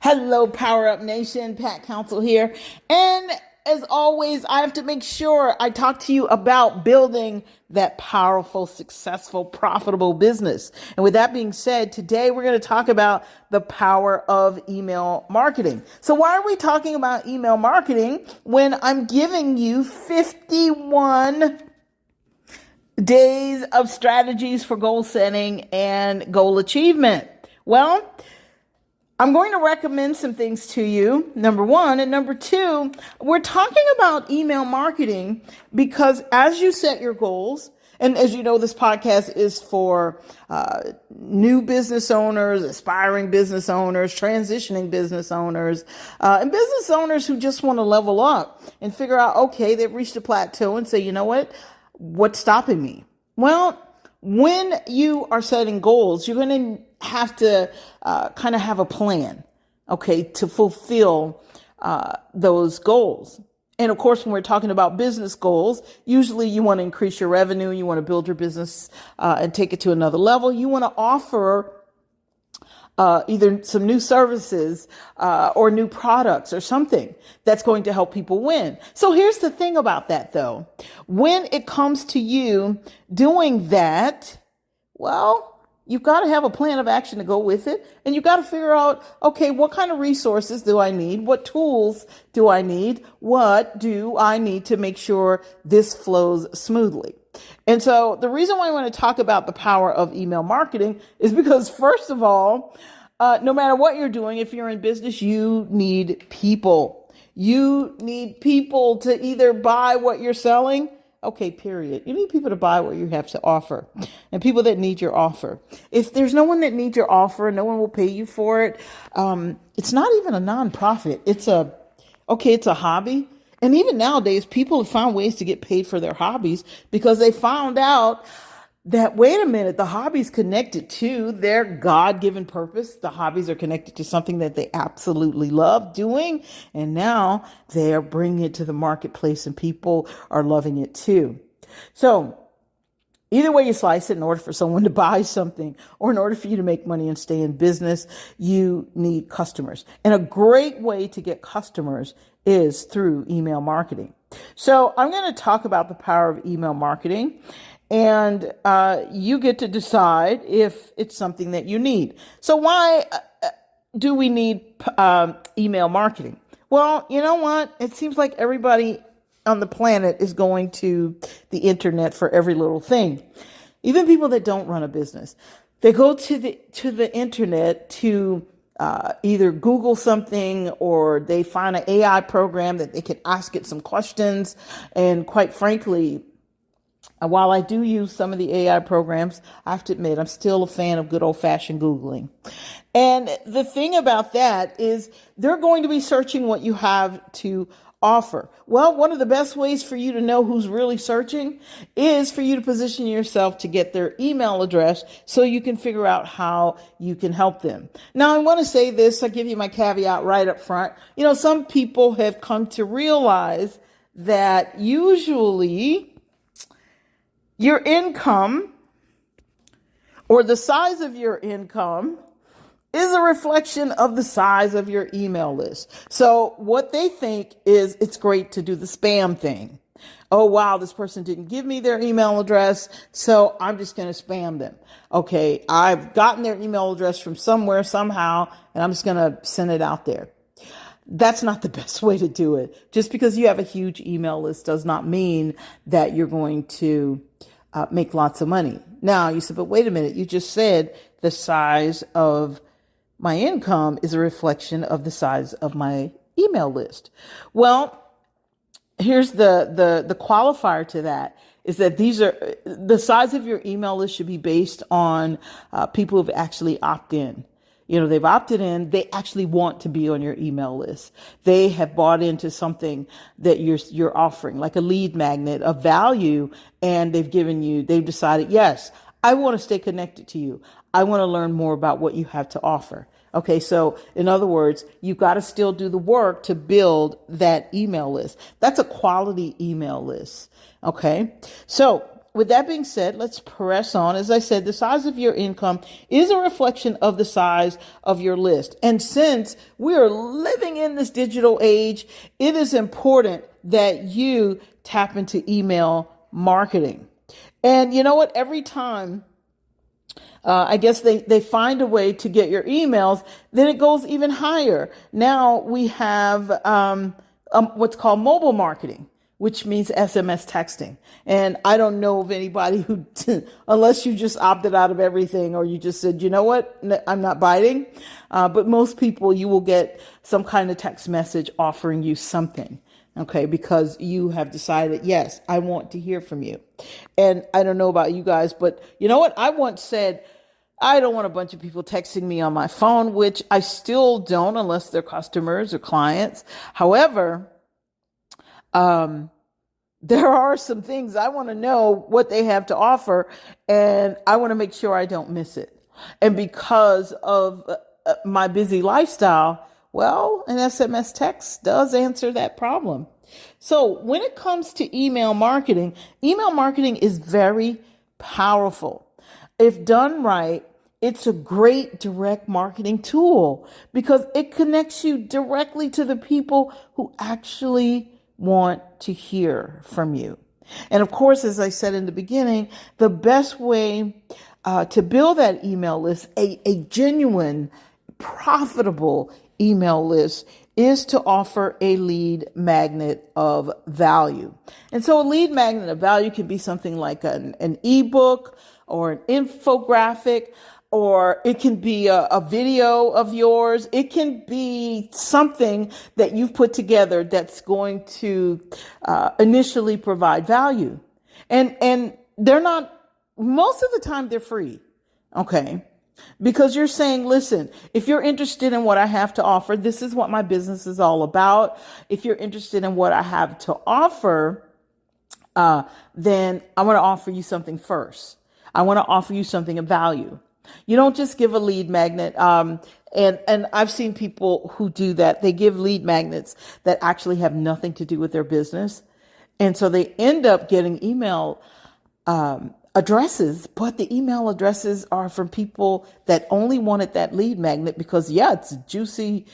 Hello, Power Up Nation. Pat Council here. And as always, I have to make sure I talk to you about building that powerful, successful, profitable business. And with that being said, today we're going to talk about the power of email marketing. So why are we talking about email marketing when I'm giving you 51 days of strategies for goal setting and goal achievement? Well, I'm going to recommend some things to you, number one. And number two, we're talking about email marketing because as you set your goals, and as you know, this podcast is for new business owners, aspiring business owners, transitioning business owners, and business owners who just want to level up and figure out, okay, they've reached a plateau and say, you know what, what's stopping me? Well, when you are setting goals, you're going to have to kind of have a plan, okay, to fulfill those goals. And of course, when we're talking about business goals, usually you want to increase your revenue, you want to build your business and take it to another level. You want to offer either some new services or new products or something that's going to help people win. So here's the thing about that, though. When it comes to you doing that, well, you've got to have a plan of action to go with it. And you've got to figure out, okay, what kind of resources do I need? What tools do I need? What do I need to make sure this flows smoothly? And so the reason why I want to talk about the power of email marketing is because, first of all, no matter what you're doing, if you're in business, you need people. You need people to either buy what you're selling. Okay, period. You need people to buy what you have to offer and people that need your offer. If there's no one that needs your offer, no one will pay you for it. It's not even a nonprofit. It's a hobby. And even nowadays, people have found ways to get paid for their hobbies because they found out that, wait a minute, the hobby's connected to their God-given purpose. The hobbies are connected to something that they absolutely love doing. And now they are bringing it to the marketplace and people are loving it too. So either way you slice it, in order for someone to buy something or in order for you to make money and stay in business, you need customers. And a great way to get customers is through email marketing. So I'm going to talk about the power of email marketing. And you get to decide if it's something that you need. So why do we need email marketing? Well, you know what? It seems like everybody on the planet is going to the internet for every little thing. Even people that don't run a business, they go to the internet to either Google something or they find an AI program that they can ask it some questions. And quite frankly, while I do use some of the AI programs, I have to admit, I'm still a fan of good old-fashioned Googling. And the thing about that is they're going to be searching what you have to offer. Well, one of the best ways for you to know who's really searching is for you to position yourself to get their email address so you can figure out how you can help them. Now, I want to say this. I'll give you my caveat right up front. You know, some people have come to realize that usually your income or the size of your income is a reflection of the size of your email list. So what they think is it's great to do the spam thing. Oh, wow, this person didn't give me their email address, so I'm just going to spam them. Okay, I've gotten their email address from somewhere, somehow, and I'm just going to send it out there. That's not the best way to do it. Just because you have a huge email list does not mean that you're going to make lots of money. Now you said, but wait a minute, you just said the size of my income is a reflection of the size of my email list. Well, here's the qualifier to that is that the size of your email list should be based on people who've actually opted in. You know, they've opted in. They actually want to be on your email list. They have bought into something that you're offering, like a lead magnet of value. And they've decided, yes, I want to stay connected to you. I want to learn more about what you have to offer. Okay. So in other words, you've got to still do the work to build that email list. That's a quality email list. Okay. So with that being said, let's press on. As I said, the size of your income is a reflection of the size of your list. And since we are living in this digital age, it is important that you tap into email marketing. And you know what? Every time I guess they find a way to get your emails, then it goes even higher. Now we have what's called mobile marketing, which means SMS texting. And I don't know of anybody who, unless you just opted out of everything or you just said, you know what, I'm not biting. But most people, you will get some kind of text message offering you something. Okay, because you have decided, yes, I want to hear from you. And I don't know about you guys, but you know what? I once said, I don't want a bunch of people texting me on my phone, which I still don't unless they're customers or clients. However, there are some things I want to know what they have to offer, and I want to make sure I don't miss it. And because of my busy lifestyle, well, an SMS text does answer that problem. So when it comes to email marketing is very powerful. If done right, it's a great direct marketing tool because it connects you directly to the people who actually want to hear from you. And of course, as I said in the beginning, the best way to build that email list, a genuine, profitable email list, is to offer a lead magnet of value. And so a lead magnet of value can be something like an ebook or an infographic, or it can be a video of yours. It can be something that you've put together that's going to initially provide value. And they're not, most of the time they're free. Okay. Because you're saying, listen, if you're interested in what I have to offer, this is what my business is all about. If you're interested in what I have to offer, then I want to offer you something first. I want to offer you something of value. You don't just give a lead magnet. And I've seen people who do that. They give lead magnets that actually have nothing to do with their business. And so they end up getting email addresses, but the email addresses are from people that only wanted that lead magnet because, yeah, it's a juicy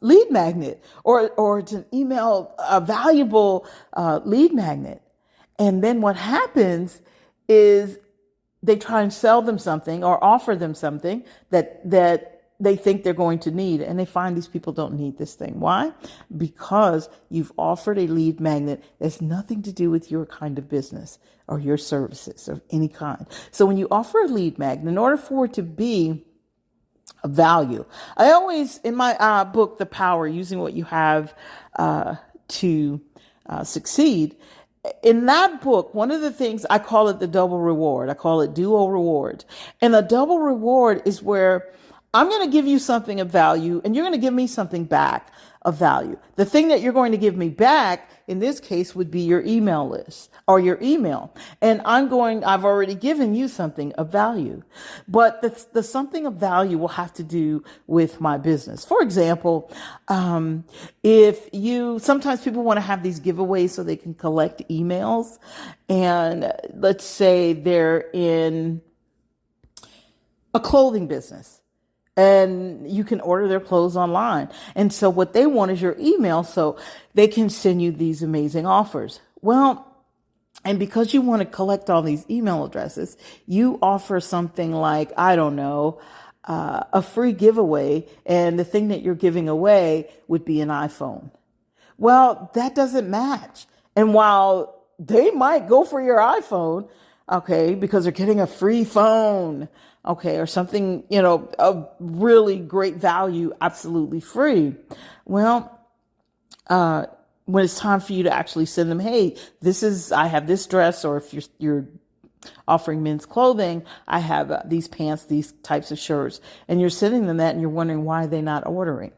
lead magnet, or it's an email, a valuable lead magnet. And then what happens is they try and sell them something or offer them something that they think they're going to need. And they find these people don't need this thing. Why? Because you've offered a lead magnet that's nothing to do with your kind of business or your services of any kind. So when you offer a lead magnet, in order for it to be a value, I always, in my book, The Power, Using What You Have to Succeed, in that book, one of the things, I call it the double reward. I call it duo reward. And a double reward is where I'm going to give you something of value and you're going to give me something back of value. The thing that you're going to give me back in this case would be your email list or your email. And I've already given you something of value, but the something of value will have to do with my business. For example, sometimes people want to have these giveaways so they can collect emails. And let's say they're in a clothing business. And you can order their clothes online. And so what they want is your email so they can send you these amazing offers. Well, and because you want to collect all these email addresses, you offer something like, I don't know, a free giveaway. And the thing that you're giving away would be an iPhone. Well, that doesn't match. And while they might go for your iPhone, okay, because they're getting a free phone, okay, or something, of really great value, absolutely free. Well, when it's time for you to actually send them, hey, I have this dress, or if you're offering men's clothing, I have these pants, these types of shirts, and you're sending them that and you're wondering why they're not ordering.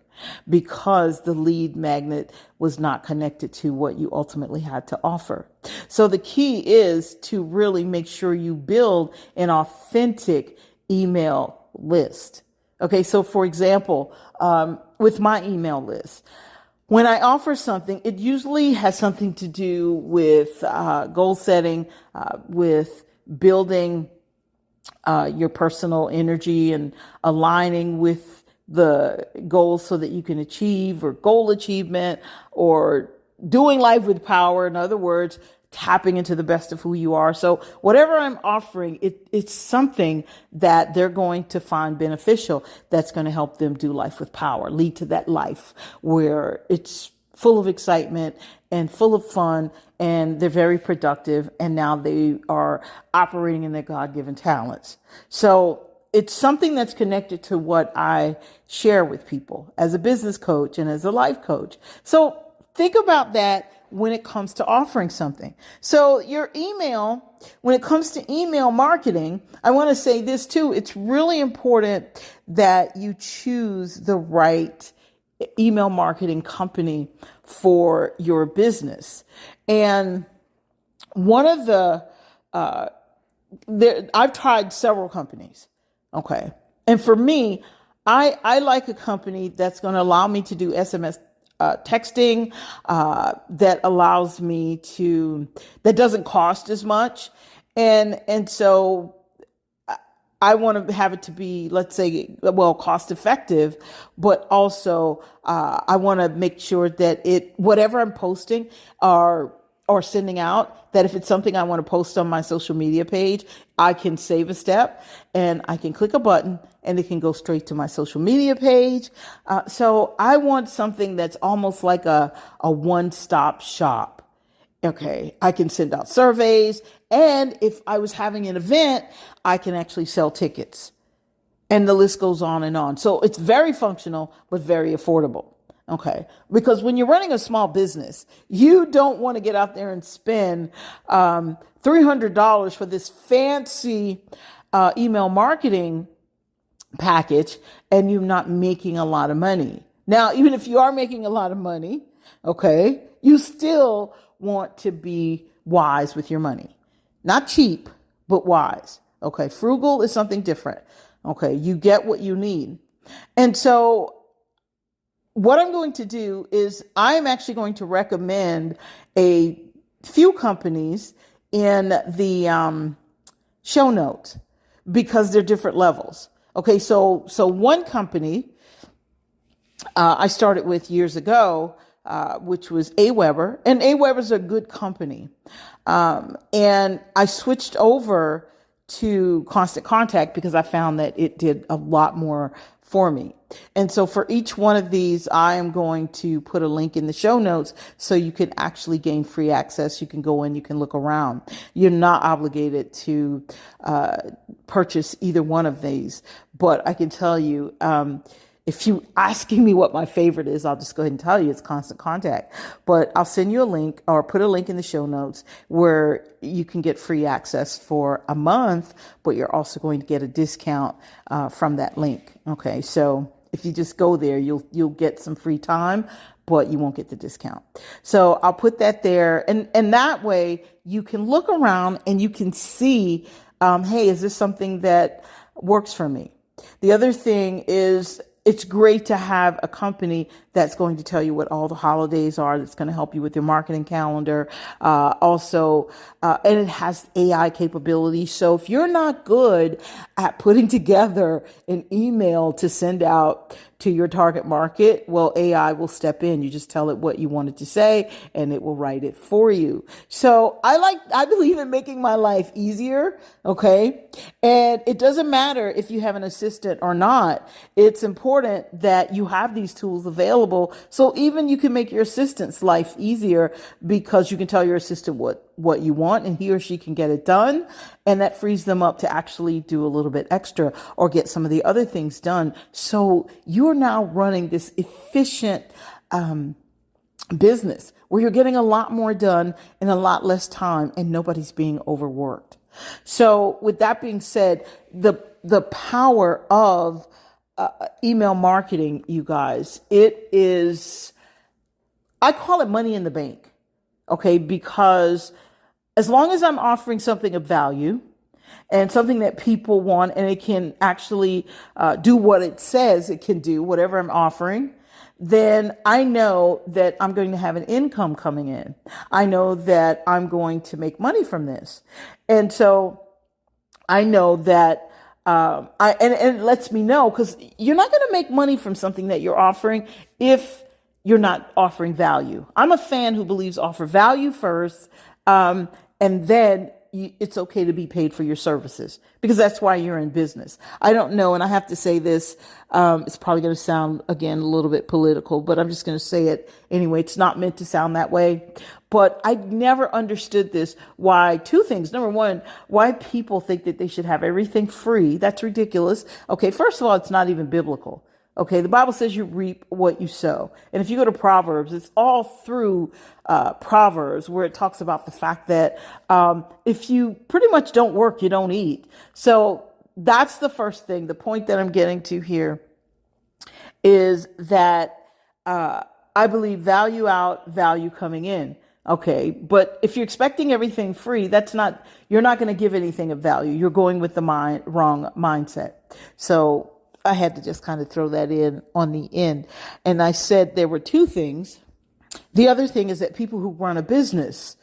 Because the lead magnet was not connected to what you ultimately had to offer. So the key is to really make sure you build an authentic email list. Okay, so for example, with my email list, when I offer something, it usually has something to do with goal setting, with building your personal energy and aligning with the goals so that you can achieve, or goal achievement, or doing life with power. In other words, tapping into the best of who you are. So whatever I'm offering, it's something that they're going to find beneficial, that's going to help them do life with power, lead to that life where it's full of excitement and full of fun, and they're very productive, and now they are operating in their God-given talents. So it's something that's connected to what I share with people as a business coach and as a life coach. So think about that when it comes to offering something. So your email, when it comes to email marketing, I want to say this too. It's really important that you choose the right email marketing company for your business. And one of I've tried several companies. Okay. And for me, I like a company that's going to allow me to do SMS texting, that allows me that doesn't cost as much. And so I want to have it to be, let's say, well, cost effective, but also I want to make sure that whatever I'm posting or sending out, that if it's something I want to post on my social media page, I can save a step and I can click a button and it can go straight to my social media page. So I want something that's almost like a one-stop shop. Okay, I can send out surveys, and if I was having an event, I can actually sell tickets, and the list goes on and on. So it's very functional, but very affordable. Okay, because when you're running a small business, you don't want to get out there and spend $300 for this fancy email marketing package, and you're not making a lot of money. Now, even if you are making a lot of money, okay, you still want to be wise with your money. Not cheap, but wise. Okay, frugal is something different. Okay, you get what you need. And so what I'm going to do is I'm actually going to recommend a few companies in the show notes, because they're different levels. Okay, so one company I started with years ago, which was Aweber, and Aweber's a good company. And I switched over to Constant Contact because I found that it did a lot more for me. And so for each one of these, I am going to put a link in the show notes so you can actually gain free access. You can go in, you can look around. You're not obligated to purchase either one of these, but I can tell you, if you asking me what my favorite is, I'll just go ahead and tell you it's Constant Contact. But I'll send you a link, or put a link in the show notes, where you can get free access for a month, but you're also going to get a discount from that link. Okay, so if you just go there, you'll get some free time, but you won't get the discount. So I'll put that there, and that way you can look around and you can see, hey, is this something that works for me? The other thing is, it's great to have a company that's going to tell you what all the holidays are, that's going to help you with your marketing calendar. And it has AI capabilities. So if you're not good at putting together an email to send out to your target market, well, AI will step in. You just tell it what you want it to say, and it will write it for you. So I believe in making my life easier. Okay. And it doesn't matter if you have an assistant or not. It's important that you have these tools available. So even you can make your assistant's life easier, because you can tell your assistant what you want, and he or she can get it done. And that frees them up to actually do a little bit extra or get some of the other things done. So you're now running this efficient business where you're getting a lot more done in a lot less time, and nobody's being overworked. So with that being said, the power of email marketing, you guys, it is, I call it money in the bank. Okay, because as long as I'm offering something of value, and something that people want, and it can actually do what it says it can do, whatever I'm offering, then I know that I'm going to have an income coming in. I know that I'm going to make money from this. And so I know that and it lets me know, because you're not going to make money from something that you're offering if you're not offering value. I'm a fan who believes offer value first, and then it's okay to be paid for your services, because that's why you're in business. I don't know, and I have to say this, it's probably going to sound, again, a little bit political, but I'm just going to say it anyway. It's not meant to sound that way. But I never understood this. Why? Two things. Number one, why people think that they should have everything free. That's ridiculous. Okay, first of all, it's not even biblical. Okay, the Bible says you reap what you sow. And if you go to Proverbs, it's all through Proverbs where it talks about the fact that if you pretty much don't work, you don't eat. So that's the first thing. The point that I'm getting to here is that I believe value out, value coming in. Okay, but if you're expecting everything free, you're not going to give anything of value. You're going with the wrong mindset. So I had to just kind of throw that in on the end. And I said there were two things. The other thing is that people who run a business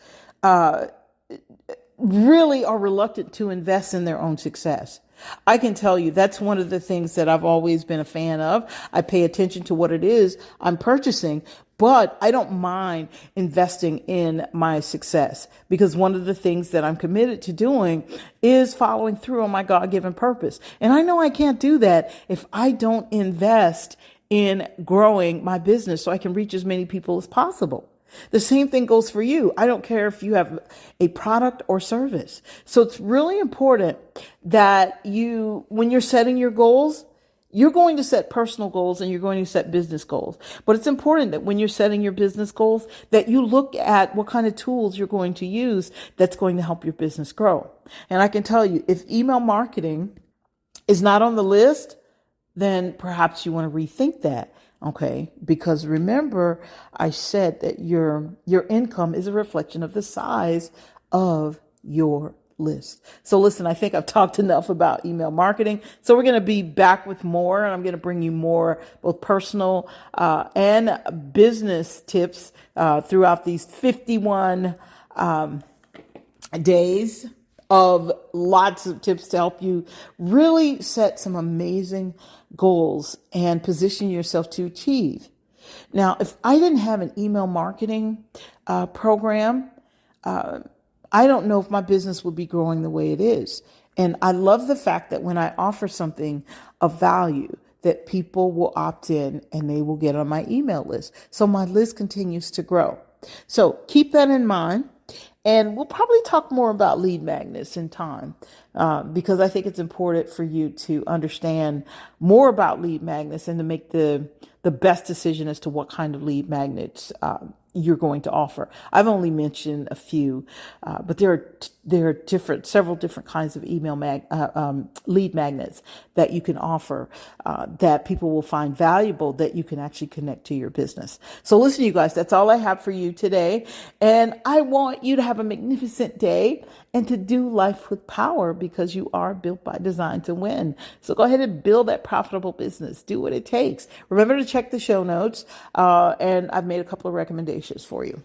really are reluctant to invest in their own success. I can tell you that's one of the things that I've always been a fan of. I pay attention to what it is I'm purchasing, but I don't mind investing in my success, because one of the things that I'm committed to doing is following through on my God-given purpose. And I know I can't do that if I don't invest in growing my business so I can reach as many people as possible. The same thing goes for you. I don't care if you have a product or service. So it's really important that when you're setting your goals, you're going to set personal goals and you're going to set business goals. But it's important that when you're setting your business goals, that you look at what kind of tools you're going to use that's going to help your business grow. And I can tell you, if email marketing is not on the list, then perhaps you want to rethink that. Okay, because remember, I said that your income is a reflection of the size of your list. So listen, I think I've talked enough about email marketing. So we're going to be back with more, and I'm going to bring you more both personal and business tips throughout these 51 days of lots of tips to help you really set some amazing goals and position yourself to achieve. Now, if I didn't have an email marketing program, I don't know if my business would be growing the way it is. And I love the fact that when I offer something of value, that people will opt in and they will get on my email list. So my list continues to grow. So keep that in mind. And we'll probably talk more about lead magnets in time, because I think it's important for you to understand more about lead magnets and to make the best decision as to what kind of lead magnets you're going to offer. I've only mentioned a few, but there are several different kinds of email lead magnets that you can offer that people will find valuable, that you can actually connect to your business. So listen, you guys, that's all I have for you today. And I want you to have a magnificent day and to do life with power, because you are built by design to win. So go ahead and build that profitable business. Do what it takes. Remember to check the show notes. And I've made a couple of recommendations for you.